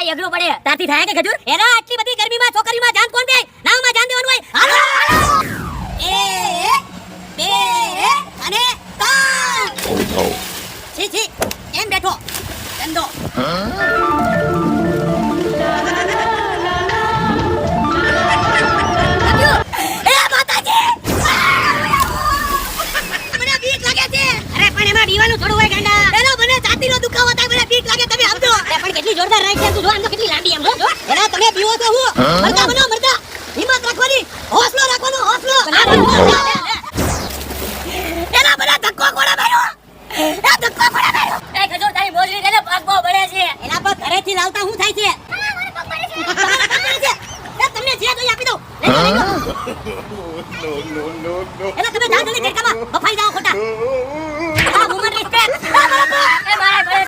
થાય અઘરું પડે તારથી થાય કે ખજૂર એના આટલી બધી ગરમીમાં છોકરીમાં જાન કોણ દે નાવમાં જાન દેવાનું હોય હાલો એ બે અને ત્રણ છી છી કેમ બેઠો ધંધો એ માતાજી મને બીક લાગે છે અરે પણ એમાં દીવાનું થોડું હોય ગાંડા એનો મને છાતીનો દુખાવો થાય મને બીક લાગે તમે સમજો અરે પણ કેટલી જોરદાર રાઈડ છે તું જો આમ તો કેટલી લાંબી આમ જો એના તમે બીવો તો હું મરતા બનો મરતા હિંમત રાખવાની હોસલો રાખવાનો હોસલો એના મને ધક્કો કોણે માર્યો એ ધક્કો કોણે માર્યો એ ખજૂર તારી મોજરી ગલે પગ બહુ બળે છે એના પર ઘરેથી લાવતા હું થાય છે મારા પગ બળે છે એ તમને જે જોઈએ આપી દઉં No. એલા તમે જાન જલ્દી ઘરકામાં બફાઈ જાઓ ખોટા